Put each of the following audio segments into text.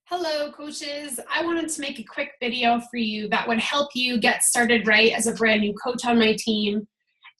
Hello, coaches. I wanted to make a quick video for you that would help you get started right as a brand new coach on my team.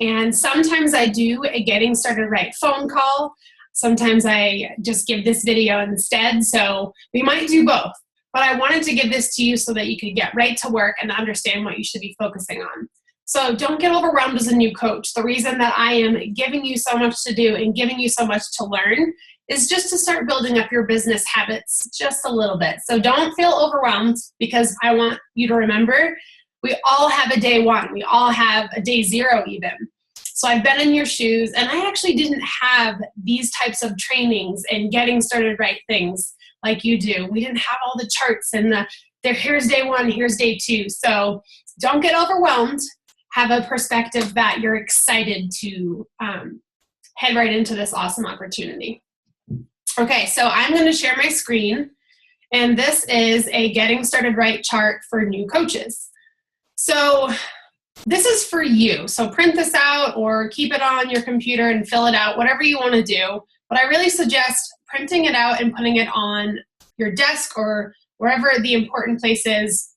And sometimes I do a getting started right phone call. Sometimes I just give this video instead. So we might do both. But I wanted to give this to you so that you could get right to work and understand what you should be focusing on. So don't get overwhelmed as a new coach. The reason that I am giving you so much to do and giving you so much to learn is just to start building up your business habits just a little bit. So don't feel overwhelmed, because I want you to remember we all have a day one. We all have a day zero even. So I've been in your shoes, and I actually didn't have these types of trainings and getting started right things like you do. We didn't have all the charts and here's day one, here's day two. So don't get overwhelmed. Have a perspective that you're excited to head right into this awesome opportunity. Okay, so I'm going to share my screen, and this is a getting started right chart for new coaches. So this is for you. So print this out or keep it on your computer and fill it out, whatever you want to do. But I really suggest printing it out and putting it on your desk or wherever the important place is,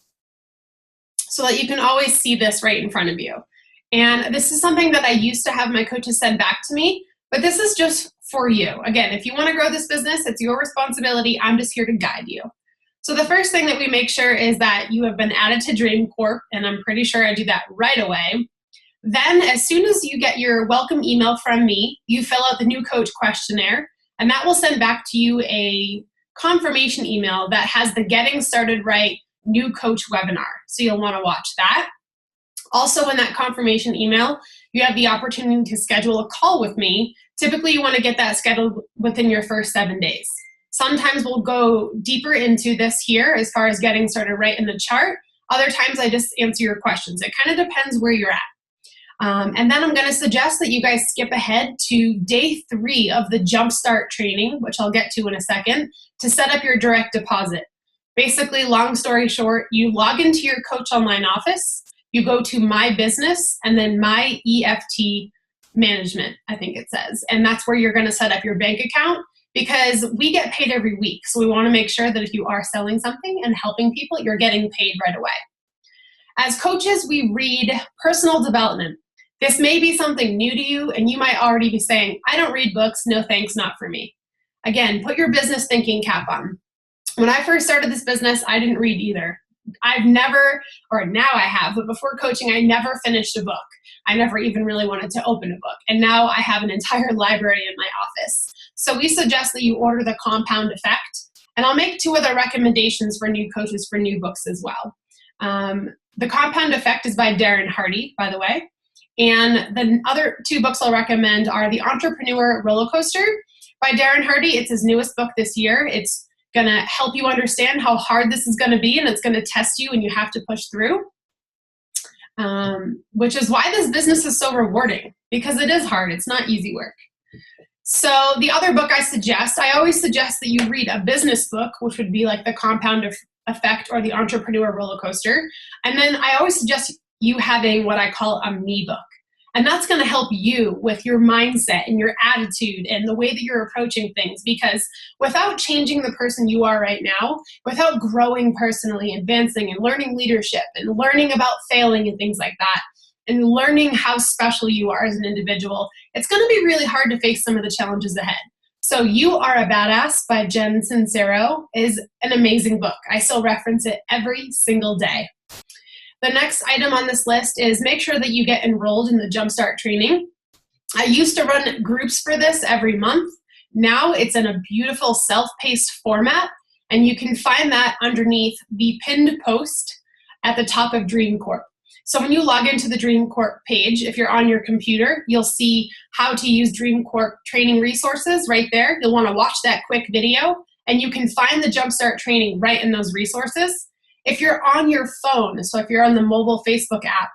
so that you can always see this right in front of you. And this is something that I used to have my coaches send back to me, but this is just for you. Again, if you want to grow this business, it's your responsibility. I'm just here to guide you. So the first thing that we make sure is that you have been added to Dream Corp, and I'm pretty sure I do that right away. Then as soon as you get your welcome email from me, you fill out the new coach questionnaire, and that will send back to you a confirmation email that has the Getting Started Right new coach webinar. So you'll want to watch that. Also in that confirmation email, you have the opportunity to schedule a call with me. Typically you want to get that scheduled within your first 7 days. Sometimes we'll go deeper into this here as far as getting started right in the chart. Other times I just answer your questions. It kind of depends where you're at. And then I'm going to suggest that you guys skip ahead to day 3 of the Jumpstart training, which I'll get to in a second, to set up your direct deposit. Basically, long story short, you log into your Coach Online office, you go to My Business, and then My EFT Management, I think it says. And that's where you're going to set up your bank account, because we get paid every week. So we want to make sure that if you are selling something and helping people, you're getting paid right away. As coaches, we read personal development. This may be something new to you, and you might already be saying, I don't read books, no thanks, not for me. Again, put your business thinking cap on. When I first started this business, I didn't read either. I've never, or now I have, but before coaching, I never finished a book. I never even really wanted to open a book. And now I have an entire library in my office. So we suggest that you order The Compound Effect. And I'll make 2 other recommendations for new coaches for new books as well. The Compound Effect is by Darren Hardy, by the way. And the other 2 books I'll recommend are The Entrepreneur Roller Coaster by Darren Hardy. It's his newest book this year. It's going to help you understand how hard this is going to be, and it's going to test you and you have to push through, which is why this business is so rewarding, because it is hard. It's not easy work. So the other book I always suggest that you read a business book, which would be like The Compound Effect or The Entrepreneur Roller Coaster. And then I always suggest you having what I call a me book. And that's going to help you with your mindset and your attitude and the way that you're approaching things. Because without changing the person you are right now, without growing personally, advancing and learning leadership and learning about failing and things like that, and learning how special you are as an individual, it's going to be really hard to face some of the challenges ahead. So You Are a Badass by Jen Sincero is an amazing book. I still reference it every single day. The next item on this list is make sure that you get enrolled in the Jumpstart training. I used to run groups for this every month. Now it's in a beautiful self-paced format, and you can find that underneath the pinned post at the top of Dream Corp. So when you log into the Dream Corp page, if you're on your computer, you'll see how to use Dream Corp training resources right there. You'll want to watch that quick video, and you can find the Jumpstart training right in those resources. If you're on your phone, so if you're on the mobile Facebook app,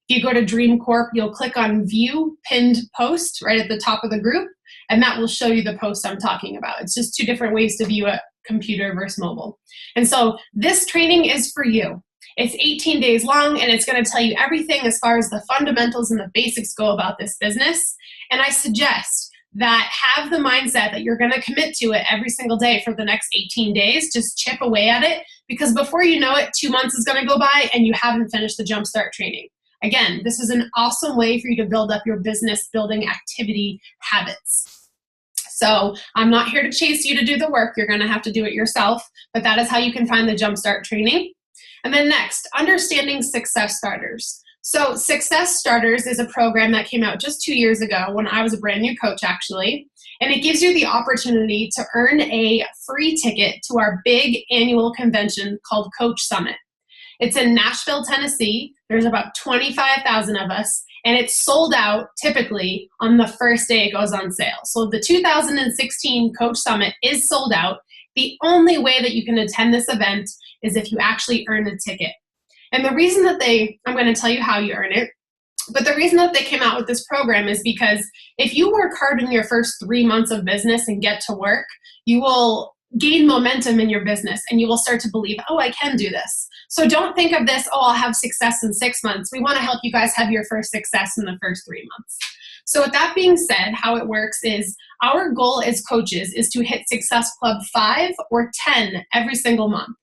if you go to Dream Corp, you'll click on View Pinned Post right at the top of the group, and that will show you the post I'm talking about. It's just 2 different ways to view a computer versus mobile. And so this training is for you. It's 18 days long, and it's going to tell you everything as far as the fundamentals and the basics go about this business. And I suggest that have the mindset that you're going to commit to it every single day for the next 18 days. Just chip away at it, because before you know it, 2 months is going to go by and you haven't finished the Jumpstart training. Again, this is an awesome way for you to build up your business building activity habits. So I'm not here to chase you to do the work. You're going to have to do it yourself, but that is how you can find the Jumpstart training. And then next, understanding success starters. So Success Starters is a program that came out just 2 years ago when I was a brand new coach, actually. And it gives you the opportunity to earn a free ticket to our big annual convention called Coach Summit. It's in Nashville, Tennessee. There's about 25,000 of us, and it's sold out typically on the first day it goes on sale. So the 2016 Coach Summit is sold out. The only way that you can attend this event is if you actually earn a ticket. And the reason that I'm going to tell you how you earn it, but the reason that they came out with this program is because if you work hard in your first 3 months of business and get to work, you will gain momentum in your business and you will start to believe, oh, I can do this. So don't think of this, oh, I'll have success in 6 months. We want to help you guys have your first success in the first 3 months. So with that being said, how it works is our goal as coaches is to hit Success Club 5 or 10 every single month.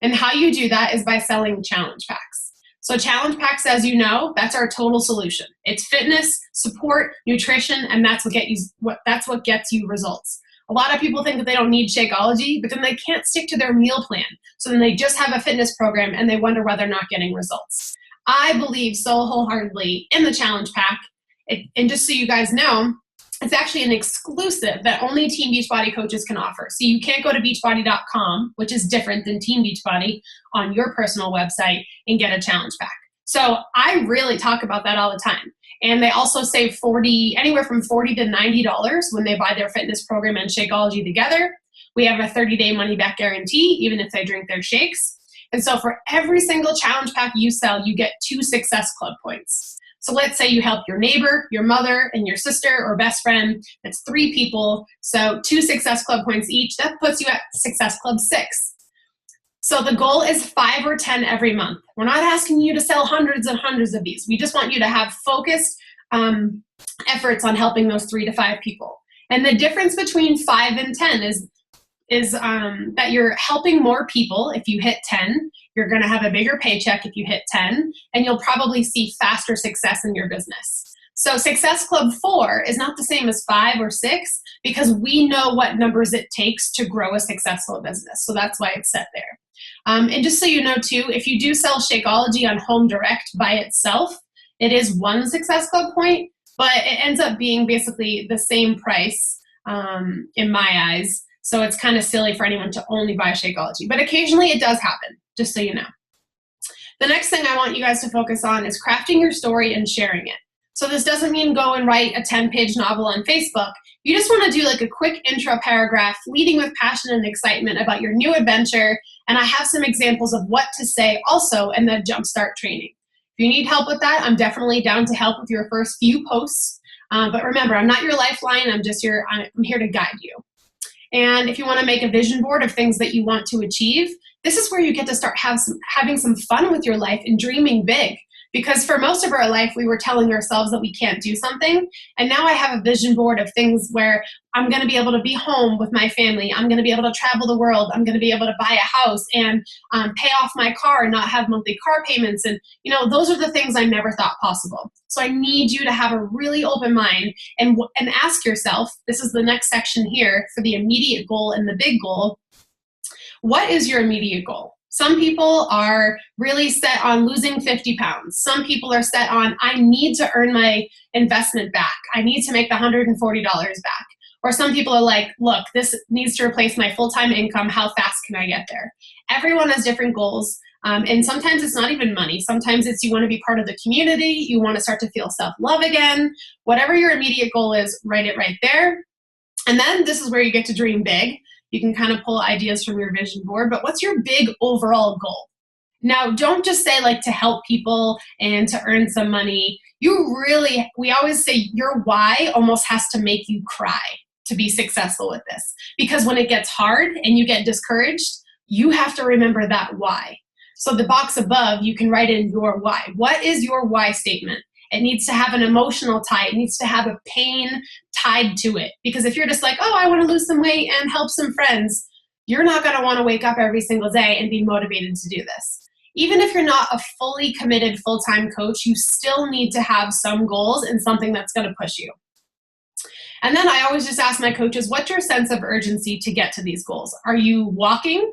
And how you do that is by selling challenge packs. So challenge packs, as you know, that's our total solution. It's fitness, support, nutrition, and that's what gets you results. A lot of people think that they don't need Shakeology, but then they can't stick to their meal plan. So then they just have a fitness program and they wonder why they're not getting results. I believe so wholeheartedly in the challenge pack. And just so you guys know, it's actually an exclusive that only Team Beachbody coaches can offer. So you can't go to beachbody.com, which is different than Team Beachbody, on your personal website and get a challenge pack. So I really talk about that all the time. And they also save anywhere from $40 to $90 when they buy their fitness program and Shakeology together. We have a 30-day money-back guarantee, even if they drink their shakes. And so for every single challenge pack you sell, you get 2 Success Club points. So let's say you help your neighbor, your mother, and your sister or best friend. That's 3 people. So 2 Success Club points each. That puts you at Success Club 6. So the goal is 5 or 10 every month. We're not asking you to sell hundreds and hundreds of these. We just want you to have focused efforts on helping those 3 to 5 people. And the difference between 5 and 10 is that you're helping more people. If you hit 10, you're going to have a bigger paycheck if you hit 10, and you'll probably see faster success in your business. So Success Club 4 is not the same as 5 or 6 because we know what numbers it takes to grow a successful business. So that's why it's set there. And just so you know too, if you do sell Shakeology on Home Direct by itself, it is 1 Success Club point, but it ends up being basically the same price in my eyes. So it's kind of silly for anyone to only buy Shakeology. But occasionally it does happen, just so you know. The next thing I want you guys to focus on is crafting your story and sharing it. So this doesn't mean go and write a 10-page novel on Facebook. You just want to do like a quick intro paragraph leading with passion and excitement about your new adventure. And I have some examples of what to say also in the Jumpstart training. If you need help with that, I'm definitely down to help with your first few posts. But remember, I'm not your lifeline. I'm here to guide you. And if you want to make a vision board of things that you want to achieve, this is where you get to start having some fun with your life and dreaming big. Because for most of our life, we were telling ourselves that we can't do something. And now I have a vision board of things where I'm going to be able to be home with my family. I'm going to be able to travel the world. I'm going to be able to buy a house and pay off my car and not have monthly car payments. And, those are the things I never thought possible. So I need you to have a really open mind and ask yourself, this is the next section here for the immediate goal and the big goal. What is your immediate goal? Some people are really set on losing 50 pounds. Some people are set on, I need to earn my investment back. I need to make the $140 back. Or some people are like, look, this needs to replace my full-time income. How fast can I get there? Everyone has different goals. And sometimes it's not even money. Sometimes it's you want to be part of the community. You want to start to feel self-love again. Whatever your immediate goal is, write it right there. And then this is where you get to dream big. You can kind of pull ideas from your vision board, but what's your big overall goal? Now, don't just say like to help people and to earn some money. We always say your why almost has to make you cry to be successful with this. Because when it gets hard and you get discouraged, you have to remember that why. So the box above, you can write in your why. What is your why statement? It needs to have an emotional tie. It needs to have a pain tied to it. Because if you're just like, oh, I want to lose some weight and help some friends, you're not going to want to wake up every single day and be motivated to do this. Even if you're not a fully committed full-time coach, you still need to have some goals and something that's going to push you. And then I always just ask my coaches, what's your sense of urgency to get to these goals? Are you walking?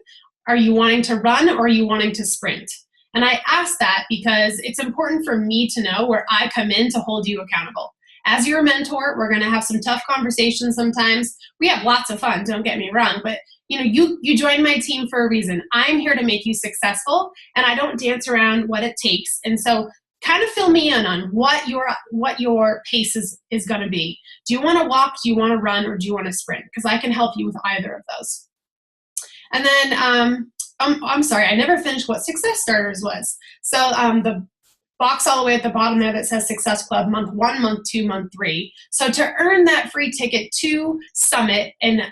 Are you wanting to run? Or are you wanting to sprint? And I ask that because it's important for me to know where I come in to hold you accountable. As your mentor, we're going to have some tough conversations sometimes. We have lots of fun, don't get me wrong, but you joined my team for a reason. I'm here to make you successful, and I don't dance around what it takes. And so kind of fill me in on what your pace is going to be. Do you want to walk, do you want to run, or do you want to sprint? Because I can help you with either of those. And then, I'm sorry, I never finished what Success Starters was. So the box all the way at the bottom there that says Success Club, month 1, month 2, month 3. So to earn that free ticket to Summit and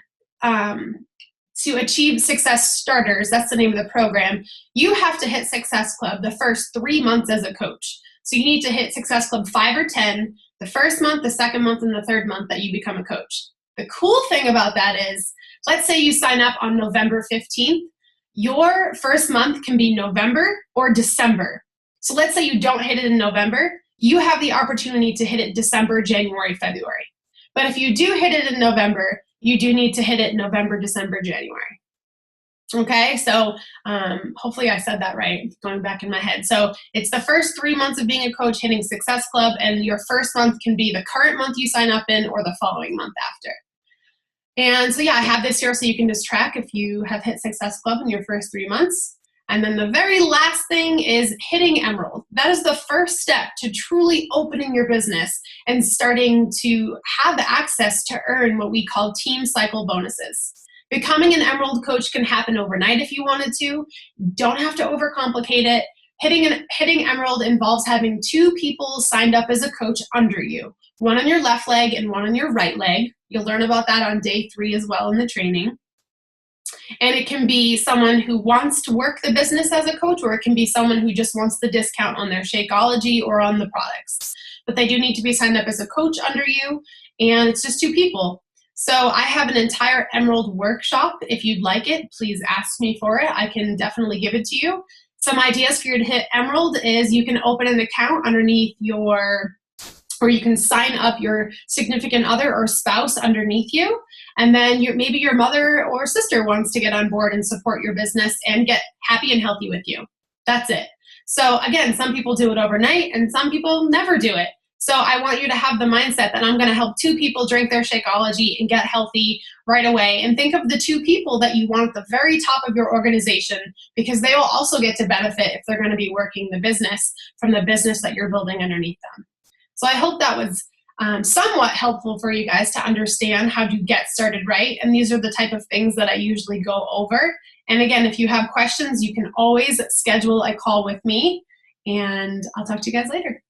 to achieve Success Starters, that's the name of the program, you have to hit Success Club the first 3 months as a coach. So you need to hit Success Club 5 or 10, the first month, the second month, and the third month that you become a coach. The cool thing about that is, let's say you sign up on November 15th, your first month can be November or December. So let's say you don't hit it in November, you have the opportunity to hit it December, January, February. But if you do hit it in November, you do need to hit it November, December, January. Okay, so hopefully I said that right, going back in my head. So it's the first 3 months of being a coach hitting Success Club, and your first month can be the current month you sign up in or the following month after. And so yeah, I have this here so you can just track if you have hit Success Club in your first 3 months. And then the very last thing is hitting Emerald. That is the first step to truly opening your business and starting to have access to earn what we call team cycle bonuses. Becoming an Emerald coach can happen overnight if you wanted to. Don't have to overcomplicate it. Hitting Emerald involves having 2 people signed up as a coach under you. One on your left leg and one on your right leg. You'll learn about that on day 3 as well in the training. And it can be someone who wants to work the business as a coach, or it can be someone who just wants the discount on their Shakeology or on the products. But they do need to be signed up as a coach under you, and it's just 2 people. So I have an entire Emerald workshop. If you'd like it, please ask me for it. I can definitely give it to you. Some ideas for you to hit Emerald is you can open an account underneath or you can sign up your significant other or spouse underneath you. And then maybe your mother or sister wants to get on board and support your business and get happy and healthy with you. That's it. So again, some people do it overnight and some people never do it. So I want you to have the mindset that I'm going to help 2 people drink their Shakeology and get healthy right away. And think of the 2 people that you want at the very top of your organization, because they will also get to benefit if they're going to be working the business from the business that you're building underneath them. So I hope that was somewhat helpful for you guys to understand how to get started right. And these are the type of things that I usually go over. And again, if you have questions, you can always schedule a call with me, and I'll talk to you guys later.